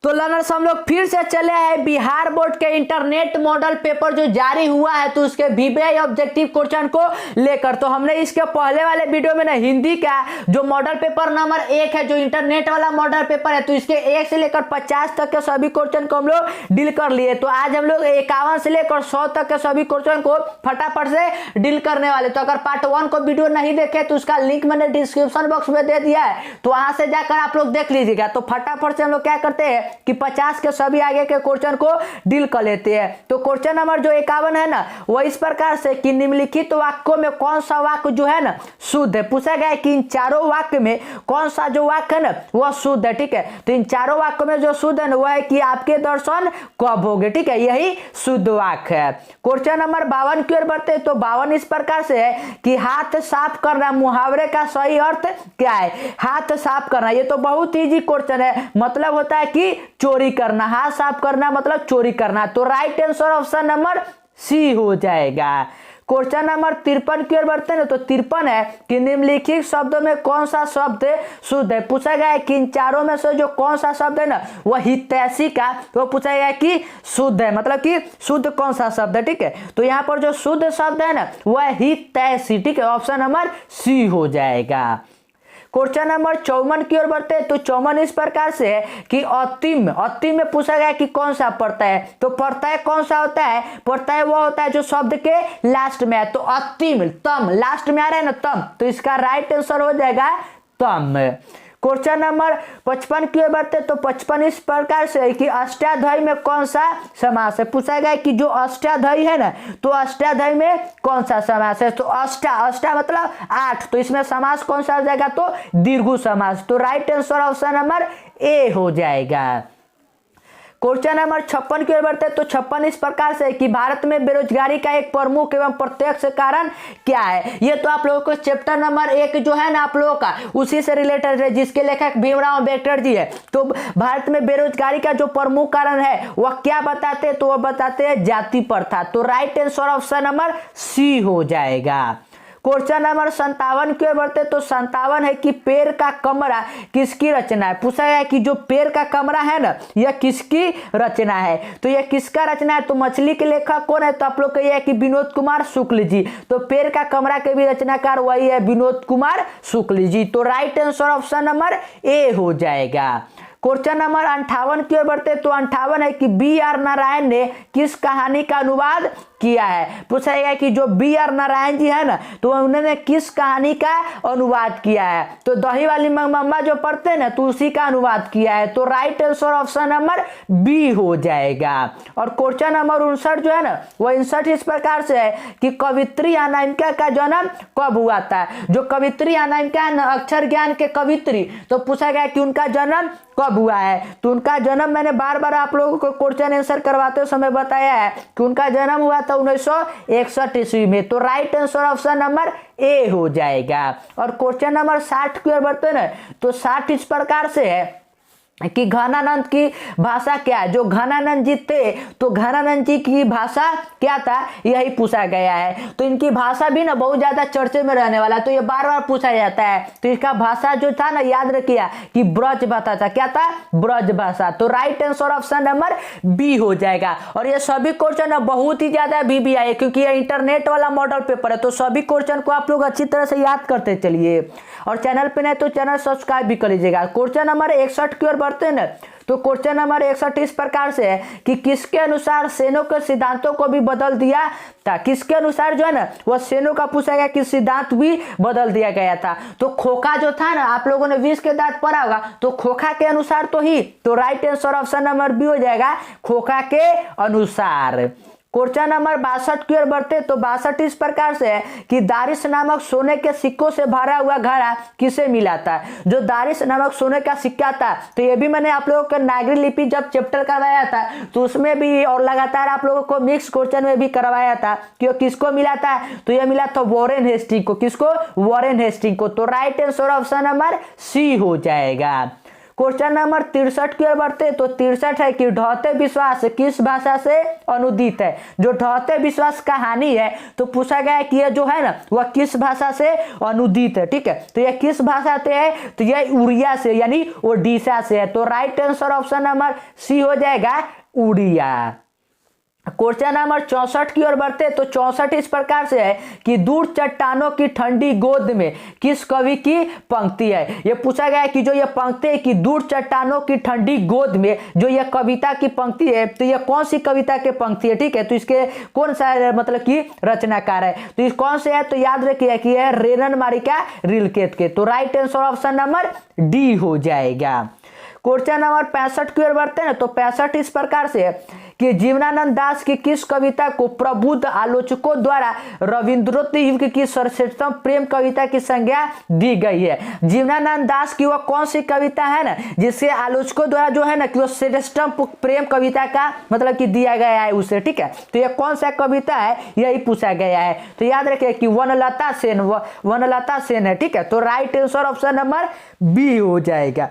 तो लर्नर्स हम लोग फिर से चले हैं बिहार बोर्ड के इंटरनेट मॉडल पेपर जो जारी हुआ है तो उसके वीवीआई ऑब्जेक्टिव क्वेश्चन को लेकर। तो हमने इसके पहले वाले वीडियो में ना हिंदी का जो मॉडल पेपर नंबर 1 है जो इंटरनेट वाला मॉडल पेपर है तो इसके 1 से लेकर 50 तक के सभी क्वेश्चन को हम लोग डील कर लिए। तो आज हम लोग 51 से लेकर 100 तक के सभी क्वेश्चन को फटाफट से डील करने वाले। तो अगर पार्ट 1 को वीडियो नहीं देखे तो उसका लिंक मैंने डिस्क्रिप्शन बॉक्स में दे दिया है, तो वहां से जाकर आप लोग देख लीजिएगा। तो फटाफट से हम लोग क्या करते हैं कि 50 के सभी आगे के क्वेश्चन को डील कर लेते हैं। तो क्वेश्चन नंबर जो 51 है ना वो इस प्रकार से कि निम्नलिखित वाक्यों में कौन सा वाक्य जो है ना शुद्ध है। पूछा गया है कि इन चारों वाक्य में कौन सा जो वाक्य है ना वह शुद्ध है। ठीक है, तो इन चारों वाक्यों में जो शुद्ध है ना वह है कि आपके दर्शन कब होंगे। ठीक है, यही शुद्ध वाक्य है। क्वेश्चन नंबर 52 की ओर बढ़ते तो 52 इस प्रकार से है कि हाथ साफ करना मुहावरे का सही अर्थ क्या है। हाथ साफ करना ये तो बहुत इजी क्वेश्चन है, मतलब होता है कि चोरी करना। हाथ साफ करना मतलब चोरी करना। तो right answer option number C हो जाएगा। क्वेश्चन नंबर 53 की ओर बढ़ते हैं तो 53 है कि निम्नलिखित शब्दों में कौन सा शब्द शुद्ध है। पूछा गया है कि इन चारों में से जो कौन सा शब्द है ना वह हितैषी का तो पूछा गया है कि शुद्ध है, मतलब कि शुद्ध कौन सा शब्द है। ठीक है, तो यहाँ पर जो शुद्ध शब्द है ना वह हितैषी। ठीक है, ऑप्शन नंबर सी हो जाएगा। क्वेश्चन नंबर 54 की ओर बढ़ते हैं तो 54 इस प्रकार से है कि अतिम में पूछा गया कि कौन सा प्रत्यय है। तो प्रत्यय कौन सा होता है, प्रत्यय वो होता है जो शब्द के लास्ट में है। तो अतिम तम लास्ट में आ रहा है ना तम, तो इसका राइट आंसर हो जाएगा तम। क्वेश्चन नंबर 55 की ओर बढ़ते तो 55 इस प्रकार से है कि अष्टाध्यायी में कौन सा समास है। पूछा गया कि जो अष्टाध्यायी है ना तो अष्टाध्यायी में कौन सा समास है। तो अष्टा मतलब 8, तो इसमें समास कौन सा हो जाएगा तो दीर्घ समास। तो right answer option number A हो जाएगा। क्वेश्चन नंबर 56 की ओर बढ़ते तो 56 इस प्रकार से कि भारत में बेरोजगारी का एक प्रमुख एवं प्रत्यक्ष कारण क्या है। ये तो आप लोगों को चैप्टर नंबर 1 जो है ना आप लोगों का उसी से रिलेटेड है जिसके लेखक भीमराव अम्बेडकर जी है। तो भारत में बेरोजगारी का जो प्रमुख कारण है वह क्या बताते हैं तो वह बताते हैं जाति प्रथा। तो right answer option number C हो जाएगा। क्वेश्चन नंबर 57 की ओर बढ़ते तो 57 है कि पेड़ का कमरा किसकी रचना है। पूछा गया है कि जो पेड़ का कमरा है ना यह किसकी रचना है। तो यह किसका रचना है तो मछली के लेखक कौन है तो आप लोग कहिए कि विनोद कुमार शुक्ल जी। तो पेड़ का कमरा के भी रचनाकार वही है विनोद कुमार शुक्ल जी। तो right answer option number A हो जाएगा। क्वेश्चन नंबर 58 की ओर बढ़ते तो 58 है कि बी आर नारायण ने किस कहानी का अनुवाद किया है। पूछा गया कि जो बी आर नारायण जी है ना तो उन्होंने किस कहानी का अनुवाद किया है। तो दही वाली मम्मा जो पढ़ते हैं ना तो उसी का अनुवाद किया है। तो right answer option number B हो जाएगा। और क्वेश्चन नंबर 59 जो है ना वो 59 इस प्रकार से है कि कवित्री अनामिका का जन्म कब हुआ था। जो कवित्री अनामिका है ना अक्षर ज्ञान के कवित्री, तो पूछा गया कि उनका जन्म कब हुआ है। तो उनका जन्म मैंने बार बार आप लोगों को क्वेश्चन आंसर करवाते समय बताया है कि उनका जन्म हुआ था 1961 ईस्वी में। तो right answer option number A हो जाएगा। और क्वेश्चन नंबर 60 की ओर बढ़ते ना तो 60 इस प्रकार से है कि घनानंद की भाषा क्या है। जो घनानंद जी थे तो घनानंद जी की भाषा क्या था यही पूछा गया है। तो इनकी भाषा भी ना बहुत ज्यादा चर्चे में रहने वाला, तो ये बार बार पूछा जाता है। तो इसका भाषा जो था ना याद रखिए कि ब्रज भाषा था। क्या था ब्रज भाषा। तो right answer option number B हो जाएगा। और ये सभी क्वेश्चन ना बहुत ही ज्यादा वीवीआई है क्योंकि ये इंटरनेट वाला मॉडल पेपर है। तो सभी क्वेश्चन को आप लोग अच्छी तरह से याद करते चलिए और चैनल पे नहीं तो चैनल सब्सक्राइब भी कर लीजिएगा। क्वेश्चन नंबर 61 की ओर बढ़ते हैं ना तो क्वेश्चन नंबर 61 इस प्रकार से है कि किसके अनुसार सेनों के सिद्धांतों को भी बदल दिया था। किसके अनुसार जो है ना वह सेनों का पूछा गया कि सिद्धांत भी बदल दिया गया था। तो खोखा जो था ना आप लोगों ने 20 के दांत पढ़ा होगा, तो खोखा के अनुसार तो ही। तो right answer option number B हो जाएगा खोखा के अनुसार। क्वेश्चन नंबर 62 की ओर बढ़ते तो 62 इस प्रकार से है कि दारिश नामक सोने के सिक्कों से भरा हुआ घड़ा किसे मिला था। जो दारिश नामक सोने का सिक्का था तो ये भी मैंने आप लोगों को नागरी लिपि जब चैप्टर करवाया था तो उसमें भी और लगातार आप लोगों को मिक्स क्वेश्चन में भी करवाया था कि किसको मिला था। तो ये मिला था वॉरेन हेस्टिंग को। किसको वॉरेन हेस्टिंग को। तो right answer option number C हो जाएगा। क्वेश्चन नंबर 63 की ओर बढ़ते तो 63 है कि ढहते विश्वास किस भाषा से अनुदित है। जो ढहते विश्वास कहानी है तो पूछा गया है कि यह जो है ना वह किस भाषा से अनुदित है। ठीक है, तो यह किस भाषा से है, तो यह उड़िया से यानी ओडिशा से है। तो right answer option number C हो जाएगा उड़िया। क्वेश्चन नंबर 64 की ओर बढ़ते तो 64 इस प्रकार से है कि दूर चट्टानों की ठंडी गोद में किस कवि की पंक्ति है। यह पूछा गया है कि जो यह पंक्ति है कि दूर चट्टानों की ठंडी गोद में, जो यह कविता की पंक्ति है तो यह कौन सी कविता की पंक्ति है। ठीक है, तो इसके कौन सा मतलब कि रचनाकार है, तो इस कौन से है, तो याद रखिए कि यह रेनन मारिका रिलकेत के। तो right answer option number D हो जाएगा। क्वेश्चन नंबर 65 की ओर बढ़ते हैं तो 65 इस प्रकार से है कि जीवनानंद दास की किस कविता को प्रबुद्ध आलोचकों द्वारा रविंद्रोत्तर युग की सर्वश्रेष्ठतम प्रेम कविता की संज्ञा दी गई है। जीवनानंद दास की वह कौन सी कविता है ना जिसके आलोचकों द्वारा जो है ना कि वो श्रेष्ठतम प्रेम कविता का मतलब कि दिया गया है उसे। ठीक है, तो यह कौन सा कविता है यही पूछा गया है। तो याद रखिए कि वनलता सेन है। ठीक है, तो right answer option number B हो जाएगा।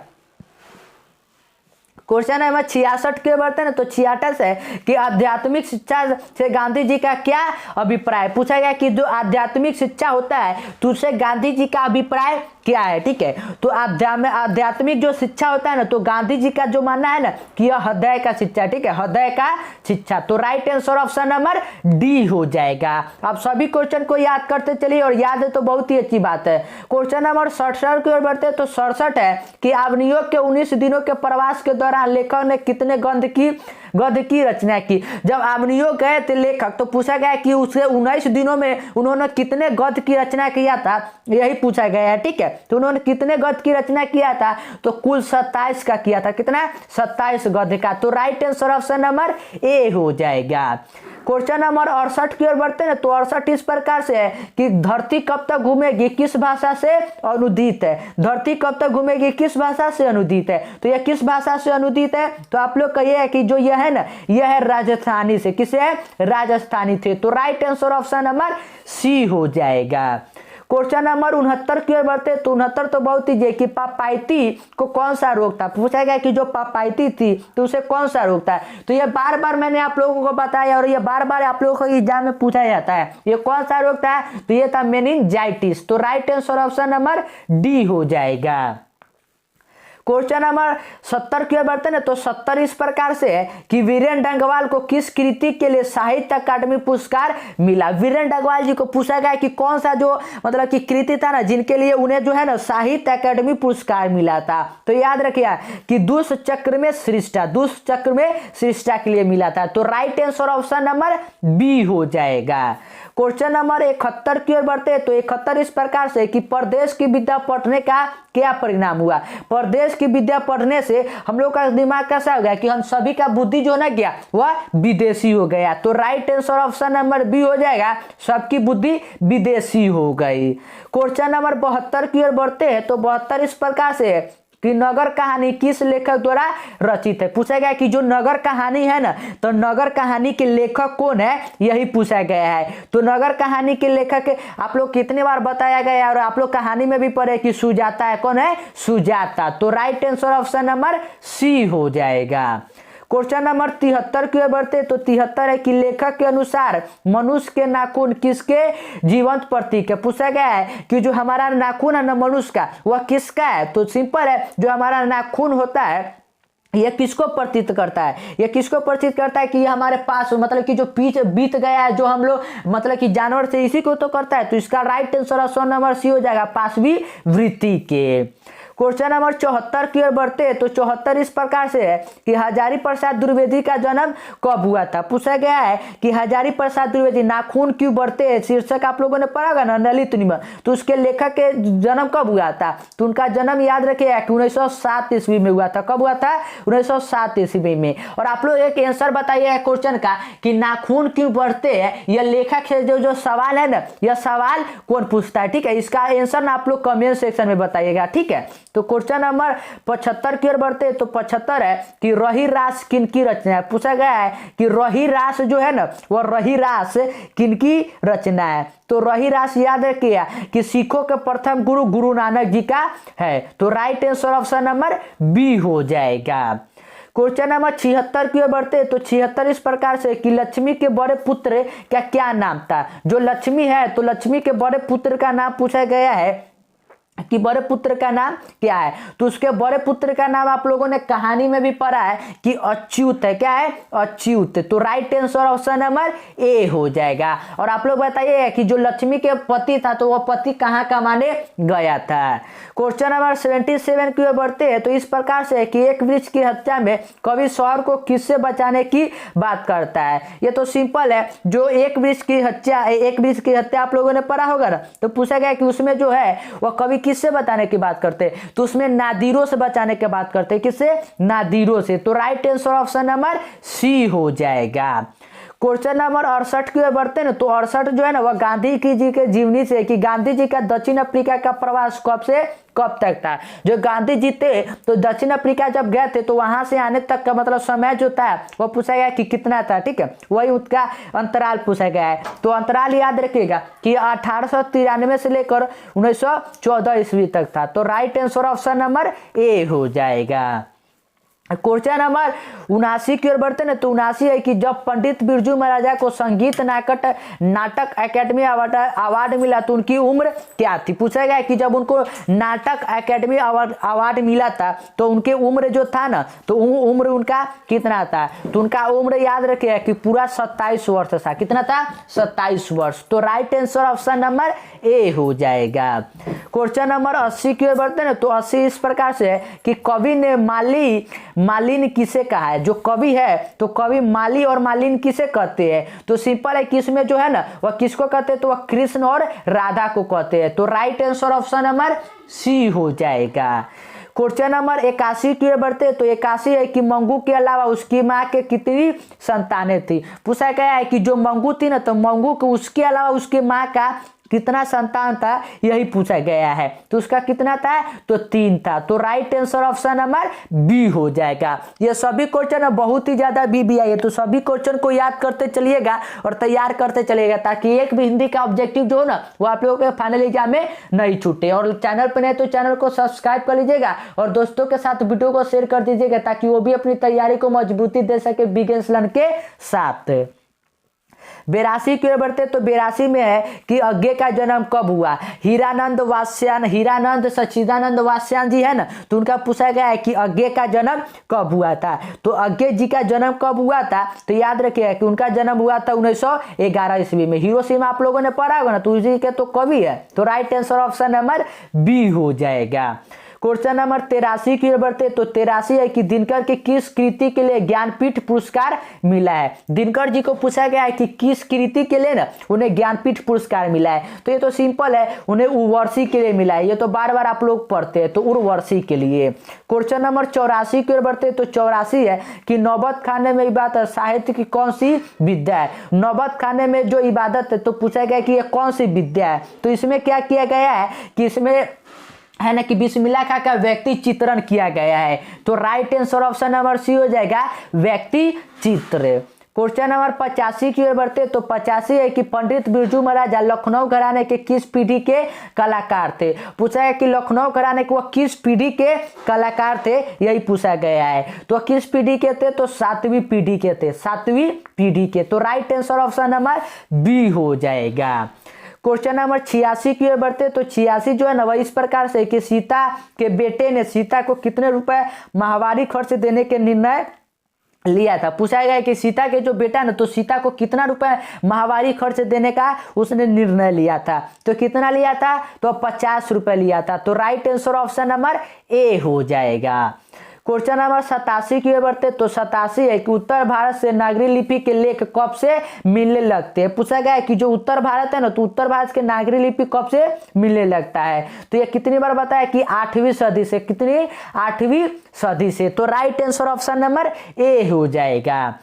क्वेश्चन नंबर 66 के बढ़ते हैं तो 66 है कि आध्यात्मिक शिक्षा से गांधी जी का क्या अभिप्राय। पूछा गया कि जो आध्यात्मिक शिक्षा होता है तो उससे गांधी जी का अभिप्राय क्या है। ठीक है, तो आध्यात्मिक जो शिक्षा होता है ना तो गांधी जी का जो मानना है ना कि यह हृदय का शिक्षा। ठीक है, हृदय का शिक्षा। तो right answer option number D हो जाएगा। आप सभी क्वेश्चन को याद करते चलिए और याद है तो बहुत ही अच्छी बात है। क्वेश्चन नंबर 67 की ओर बढ़ते तो 67 है कि अवनियोग के 19 दिनों के प्रवास के दौरान लेखक ने कितने गद्य की रचना की। जब अवनियोग गए थे लेखक तो पूछा गया कि उसके 19 दिनों में उन्होंने कितने गद्य की रचना किया था, यही पूछा गया है। ठीक है, तो उन्होंने कितने गद्य की रचना किया था, तो कुल 27 का किया था। कितना, 27 गद्य का। तो right answer option number A हो जाएगा। क्वेश्चन नंबर 68 की ओर बढ़ते हैं तो 68 इस प्रकार से है कि धरती कब तक घूमेगी किस भाषा से अनुदित है। धरती कब तक घूमेगी किस भाषा से अनुदित है, तो यह किस भाषा से अनुदित है, तो आप लोग कहिए कि जो यह है ना यह है राजस्थानी से। किसे है, राजस्थानी थे। तो right answer option number C हो जाएगा। क्वेश्चन नंबर 69 की ओर बढ़ते तो 69 तो बहुत ही कि पापाइती को कौन सा रोग था। पूछा गया कि जो पापाइती थी तो उसे कौन सा रोग था। तो ये बार बार मैंने आप लोगों को बताया और ये बार बार आप लोगों को एग्जाम में पूछा जाता है ये कौन सा रोग था, तो ये था मेनिंजाइटिस। तो right answer option number D हो जाएगा। क्वेश्चन नंबर 70 की ओर बढ़ते हैं तो 70 इस प्रकार से है कि वीरेन डंगवाल को किस कृति के लिए साहित्य अकादमी पुरस्कार मिला। वीरेन डंगवाल जी को पूछा गया कि कौन सा जो मतलब कि कृति था ना जिनके लिए उन्हें जो है ना साहित्य अकादमी पुरस्कार मिला था। तो याद रखिए कि दुष्ट चक्र में सृष्टा के लिए मिला था। तो right answer option number B हो जाएगा। क्वेश्चन नंबर 71 की ओर बढ़ते हैं तो 71 इस प्रकार से कि प्रदेश की विद्या पढ़ने का क्या परिणाम हुआ। प्रदेश की विद्या पढ़ने से हम लोग का दिमाग कैसा हो गया कि हम सभी का बुद्धि जो ना गया वह विदेशी हो गया। तो right answer option number B हो जाएगा, सबकी बुद्धि विदेशी हो गई। क्वेश्चन नंबर 72 की ओर बढ़ते हैं तो 72 इस प्रकार से कि नगर कहानी किस लेखक द्वारा रचित है। पूछा गया कि जो नगर कहानी है ना तो नगर कहानी के लेखक कौन है यही पूछा गया है। तो नगर कहानी के लेखक आप लोग कितने बार बताया गया और आप लोग कहानी में भी पढ़े कि सुजाता है। कौन है, सुजाता। तो right answer option number C हो जाएगा। क्वेश्चन नंबर 73 की ओर बढ़ते तो 73 है कि लेखक के अनुसार मनुष्य के नाखून किसके जीवंत प्रतीक है। पूछा गया है कि जो हमारा नाखून है ना मनुष्य का वह किसका है। तो सिंपल है, जो हमारा नाखून होता है यह किसको प्रतीत करता है, यह किसको प्रतीत करता है कि ये हमारे पास मतलब कि जो पीछे बीत गया है जो हम लोग मतलब कि जानवर से इसी को तो करता है। तो इसका right answer option number C हो जाएगा, पाशवी वृत्ति के। क्वेश्चन नंबर 74 की ओर बढ़ते हैं तो 74 इस प्रकार से है कि हजारी प्रसाद द्विवेदी का जन्म कब हुआ था। पूछा गया है कि हजारी प्रसाद द्विवेदी नाखून क्यों बढ़ते हैं शीर्षक आप लोगों ने पढ़ा होगा ना ललित निबंध, तो उसके लेखक के जन्म कब हुआ था। तो उनका जन्म याद रखिए 1907 ईस्वी में हुआ था। कब हुआ था, 1907 ईस्वी में। और आप लोग एक आंसर बताइए क्वेश्चन का कि नाखून क्यों बढ़ते हैं, यह लेखक से जो सवाल है ना यह सवाल कौन पूछता है। ठीक है, इसका आंसर ना आप लोग कमेंट सेक्शन में बताइएगा। ठीक है, तो क्वेश्चन नंबर 75 की ओर बढ़ते तो 75 है कि रही रास किनकी रचना है। पूछा गया है कि रही रास जो है ना वह रही रास किनकी रचना है। तो रही रास याद रखिए कि सिखों के प्रथम गुरु गुरु नानक जी का है। तो right answer option number B हो जाएगा। क्वेश्चन नंबर 76 की ओर बढ़ते तो 76 इस प्रकार से कि लक्ष्मी के बड़े पुत्र का क्या नाम था। जो लक्ष्मी है तो लक्ष्मी के बड़े पुत्र का नाम पूछा गया है कि बड़े पुत्र का नाम क्या है। तो उसके बड़े पुत्र का नाम आप लोगों ने कहानी में भी पढ़ा है कि अच्युत है। क्या है? अच्युत। तो right answer option number A हो जाएगा। और आप लोग बताइए कि जो लक्ष्मी के पति था तो वह पति कहाँ कमाने गया था। क्वेश्चन नंबर 77 की ओर बढ़ते हैं तो इस प्रकार से कि एक वृक्ष की हत्या में कवि शहर को किससे बचाने की बात करता है। ये तो सिंपल है। जो एक वृक्ष की हत्या आप लोगों ने पढ़ा होगा ना, तो पूछा गया कि उसमें जो है वह कवि किससे बताने की बात करते हैं। तो उसमें नादिरों से बचाने की बात करते हैं। किससे? नादिरों से। तो right answer option number C हो जाएगा। क्वेश्चन नंबर 68 की ओर बढ़ते हैं तो 68 जो है ना वह गांधी जी के जीवनी से कि गांधी जी का दक्षिण अफ्रीका का प्रवास कब से कब तक था। जो गांधी जी थे तो दक्षिण अफ्रीका जब गए थे तो वहां से आने तक का मतलब समय जो था वह पूछा गया कि कितना था। ठीक है, वही उसका अंतराल पूछा गया है। तो अंतराल याद रखिएगा कि 1893 से लेकर 1914 ईस्वी तक था। तो right answer option number A हो जाएगा। क्वेश्चन नंबर 79 की ओर बढ़ते हैं तो 79 है कि जब पंडित बिरजू महाराजा को संगीत नाटक एकेडमी अवार्ड मिला तो उनकी उम्र क्या थी। पूछा गया कि जब उनको नाटक एकेडमी अवार्ड मिला था तो उनके उम्र जो था ना तो उम्र उनका कितना था। तो उनका उम्र याद रखिए कि पूरा 27 वर्ष था। कितना था? 27 वर्ष। तो right answer option number A हो जाएगा। क्वेश्चन नंबर 80 की ओर बढ़ते हैं तो 80 इस प्रकार से है कि कवि ने मालिन किसे कहा है। जो कवि है तो कवि माली और मालिन किसे कहते हैं। तो सिंपल है कि इसमें जो है ना वह किसको कहते हैं तो वह कृष्ण और राधा को कहते हैं। तो right answer option number C हो जाएगा। क्वेश्चन नंबर 81 की ओर बढ़ते तो 81 है कि मंगू के अलावा उसकी माँ के कितनी संतानें थी। पूछा गया है कि जो मंगू थी ना तो मंगू को उसके अलावा उसकी माँ का कितना संतान था, यही पूछा गया है। तो उसका कितना था? तो 3 था। तो right answer option number B हो जाएगा। ये सभी क्वेश्चन बहुत ही ज्यादा बीबीआई है, तो सभी क्वेश्चन को याद करते चलिएगा और तैयार करते चलिएगा ताकि एक भी हिंदी का ऑब्जेक्टिव जो हो ना वो आप लोगों के फाइनल एग्जाम में नहीं छूटे। और चैनल पर नहीं तो चैनल को सब्सक्राइब कर लीजिएगा और दोस्तों के साथ वीडियो को शेयर कर दीजिएगा ताकि वो भी अपनी तैयारी को मजबूती दे सके बिगिनर्स लर्न के साथ। 82 की ओर बढ़ते तो 82 में है कि अज्ञे का जन्म कब हुआ। हीरानंद सच्चिदानंद वात्स्यायन जी है ना, तो उनका पूछा गया है कि अज्ञे का जन्म कब हुआ था। तो अज्ञे जी का जन्म कब हुआ था तो याद रखिए कि उनका जन्म हुआ था 1911 ईस्वी में। हिरोशिमा आप लोगों ने पढ़ा होगा ना, तो उसी के तो कवि है। तो right answer option number B हो जाएगा। क्वेश्चन नंबर 83 की ओर बढ़ते तो 83 है कि दिनकर की किस कृति के लिए ज्ञानपीठ पुरस्कार मिला है। दिनकर जी को पूछा गया है कि किस कृति के लिए ना उन्हें ज्ञानपीठ पुरस्कार मिला है। तो ये तो सिंपल है, उन्हें उर्वशी के लिए मिला है। ये तो बार बार आप लोग पढ़ते हैं, तो उर्वशी के लिए। क्वेश्चन नंबर 84 की ओर बढ़ते तो 84 है कि नौबत खाने में इबादत साहित्य की कौन सी विद्या है। नौबत खाने में जो इबादत है तो पूछा गया कि ये कौन सी विद्या है। तो इसमें क्या किया गया है कि इसमें है ना कि बिस्मिल्लाह खां का व्यक्ति चित्रण किया गया है। तो right answer option number C हो जाएगा, व्यक्ति चित्र। क्वेश्चन नंबर 85 की ओर बढ़ते तो 85 है कि पंडित बिरजू महाराजा लखनऊ घराने के किस पीढ़ी के कलाकार थे। पूछा है कि लखनऊ घराने के वह किस पीढ़ी के कलाकार थे, यही पूछा गया है। तो किस पीढ़ी के थे तो 7वीं पीढ़ी के थे, 7वीं पीढ़ी के। तो right answer option number B हो जाएगा। क्वेश्चन नंबर 86 की ओर बढ़ते तो 86 जो है ना वह इस प्रकार से कि सीता के बेटे ने सीता को कितने रुपए माहवारी खर्च देने के निर्णय लिया था। पूछा गया कि सीता के जो बेटा ना तो सीता को कितना रुपए माहवारी खर्च देने का उसने निर्णय लिया था। तो कितना लिया था तो 50 रुपए लिया था। तो right answer option number A हो जाएगा। क्वेश्चन नंबर 87 की ओर बढ़ते तो 87 है कि उत्तर भारत से नागरी लिपि के लेख कब से मिलने लगते हैं। पूछा गया है कि जो उत्तर भारत है ना तो उत्तर भारत के नागरी लिपि कब से मिलने लगता है। तो ये कितनी बार बताया कि 8वीं सदी से। कितनी? 8वीं सदी से। तो right answer option number A हो जाएगा।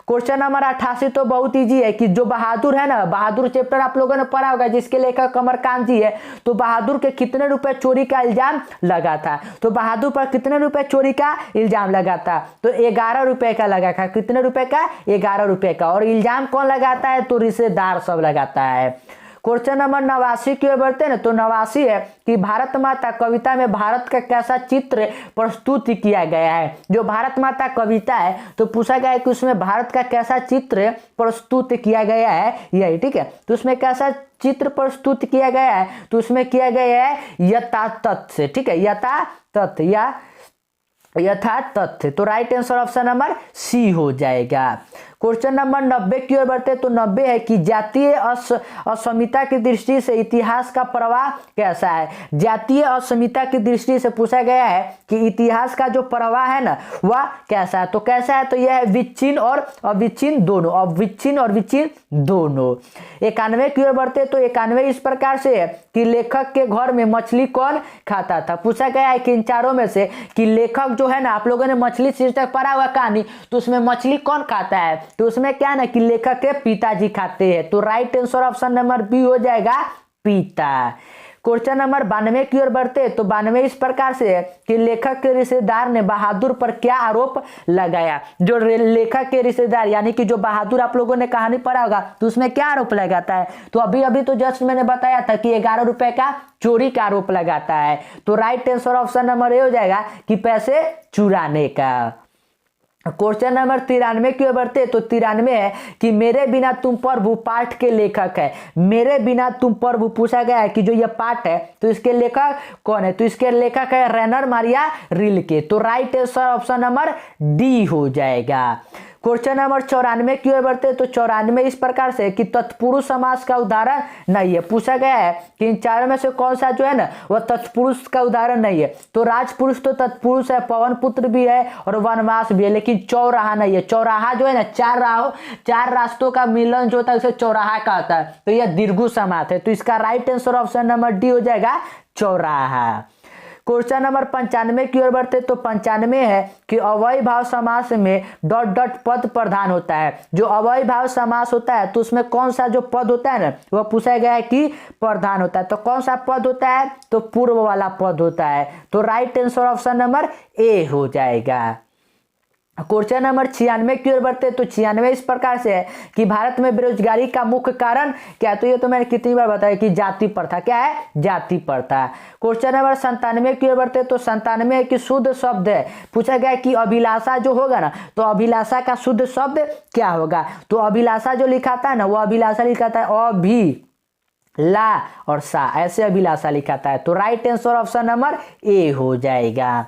क्वेश्चन नंबर 88 तो बहुत इजी है कि जो बहादुर है ना, बहादुर चैप्टर आप लोगों ने पढ़ा होगा जिसके लेखक कमरकांत जी है। तो बहादुर के कितने रुपए चोरी का इल्जाम लगा था? तो बहादुर पर कितने रुपए चोरी का इल्जाम लगा था? तो 11 रुपए का लगा था। कितने रुपए का? 11 रुपए का। और इल्जाम कौन लगाता है? तो रिश्तेदार सब लगाता है। क्वेश्चन नंबर 89 की ओर बढ़ते हैं ना, तो 89 है कि भारत माता कविता में भारत का कैसा चित्र प्रस्तुत किया गया है? जो भारत माता कविता है तो पूछा गया है कि उसमें भारत का कैसा चित्र प्रस्तुत किया गया है, यही ठीक है। तो उसमें कैसा चित्र प्रस्तुत किया गया है? तो उसमें किया गया है यथातथ से, ठीक है, यथातथ या यथातथ। तो right answer option number C हो जाएगा। क्वेश्चन नंबर 90 की ओर बढ़ते तो 90 है कि जातीय असमिता की दृष्टि से इतिहास का प्रवाह कैसा है? जातीय असमिता की दृष्टि से पूछा गया है कि इतिहास का जो प्रवाह है ना वह कैसा है? तो कैसा है? तो यह है विच्छिन्न और अविच्छिन्न दोनों, अविच्छिन्न और विच्छिन्न दोनों। 91 की ओर बढ़ते तो 91 इस प्रकार से है कि लेखक के घर में मछली कौन खाता था? पूछा गया है कि इन चारों में से कि लेखक जो है ना, आप लोगों ने मछली शीर्षक पढ़ा हुआ कहानी, तो उसमें मछली कौन खाता है? तो उसमें क्या ना कि लेखक के पिताजी खाते हैं। तो right answer option number B हो जाएगा, पिता। क्वेश्चन नंबर 92 की ओर बढ़ते तो 92 इस प्रकार से है कि लेखक के रिश्तेदार ने बहादुर पर क्या आरोप लगाया? जो लेखक के रिश्तेदार यानी कि जो बहादुर आप लोगों ने कहानी पढ़ा होगा तो उसमें क्या आरोप लगाता है? तो अभी अभी तो जस्ट मैंने बताया था कि 11 रुपए का चोरी का आरोप लगाता है। तो right answer option number A हो जाएगा कि पैसे चुराने का। क्वेश्चन नंबर 93 की ओर बढ़ते तो 93 है कि मेरे बिना तुम प्रभु पाठ के लेखक है। मेरे बिना तुम प्रभु पूछा गया है कि जो ये पाठ है तो इसके लेखक कौन है? तो इसके लेखक है रेनर मारिया रिल्के। तो right answer option number D हो जाएगा। क्वेश्चन नंबर 94 की ओर बढ़ते तो 94 इस प्रकार से कि तत्पुरुष समास का उदाहरण नहीं है। पूछा गया है कि इन चारों में से कौन सा जो है ना वह तत्पुरुष का उदाहरण नहीं है? तो राजपुरुष तो तत्पुरुष है, पवन पुत्र भी है और वनवास भी है, लेकिन चौराहा नहीं है। चौराहा जो है ना, चार रास्तों का मिलन जो होता है उसे चौराहा कहता है। तो यह दीर्घु समास है। तो इसका right answer option number D हो जाएगा, चौराहा। क्वेश्चन नंबर 95 की ओर बढ़ते तो 95 है कि अव्ययी भाव समास में डॉट डॉट पद प्रधान होता है। जो अव्ययी भाव समास होता है तो उसमें कौन सा जो पद होता है ना वह पूछा गया है कि प्रधान होता है। तो कौन सा पद होता है? तो पूर्व वाला पद होता है। तो right answer option number A हो जाएगा। क्वेश्चन नंबर 96 की ओर बढ़ते तो 96 इस प्रकार से है कि भारत में बेरोजगारी का मुख्य कारण क्या? तो ये तो मैंने कितनी बार बताया कि जाति प्रथा। क्या है? जाति प्रथा। क्वेश्चन नंबर 97 की ओर बढ़ते तो 97 की शुद्ध शब्द है। पूछा गया कि अभिलाषा जो होगा ना तो अभिलाषा का शुद्ध शब्द क्या होगा? तो अभिलाषा जो लिखाता है ना वो अभिलाषा लिखाता है अभी ला और सा, ऐसे अभिलाषा लिखाता है। तो right answer option number A हो जाएगा।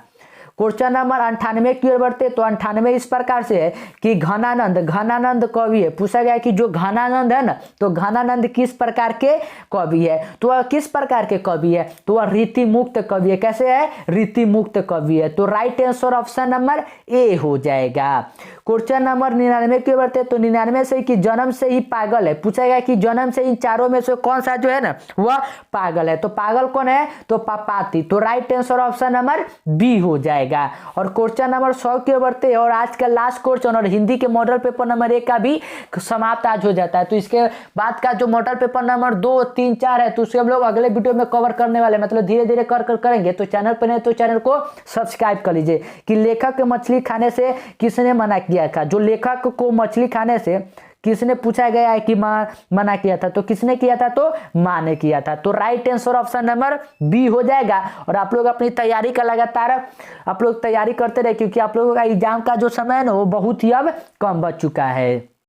क्वेश्चन नंबर 98 की ओर बढ़ते तो 98 इस प्रकार से है कि घनानंद कवि है। पूछा गया कि जो घनानंद है ना तो घनानंद किस प्रकार के कवि है? तो वह किस प्रकार के कवि है? तो वह रीति मुक्त कवि है। कैसे है? रीति मुक्त कवि है। तो right answer option number A हो जाएगा। क्वेश्चन नंबर 99 की ओर बढ़ते तो 99 से कि जन्म से ही पागल है। पूछा गया कि जन्म से इन चारों में से कौन सा जो है ना वह पागल है? तो पागल कौन है? तो पापाती। तो right answer option number B हो जाएगा। और क्वेश्चन नंबर 100 की ओर बढ़ते और आज का लास्ट क्वेश्चन और हिंदी के मॉडल पेपर नंबर 1 का भी समाप्त आज हो जाता है। तो इसके बाद का जो मॉडल पेपर नंबर 2, 3, 4 है तो उसके हम लोग अगले वीडियो में कवर करने वाले, मतलब धीरे धीरे कर करेंगे। तो चैनल पर नहीं तो चैनल को सब्सक्राइब कर लीजिए। कि लेखक मछली खाने से किसने मना किया था? जो लेखक को मछली खाने से किसने पूछा गया है कि मना किया था? तो किसने किया था? तो मां ने किया था। तो right answer option number B हो जाएगा। और आप लोग अपनी तैयारी का लगातार आप लोग तैयारी करते रहे क्योंकि आप लोगों का एग्जाम का जो समय है ना वो बहुत ही अब कम बच चुका है।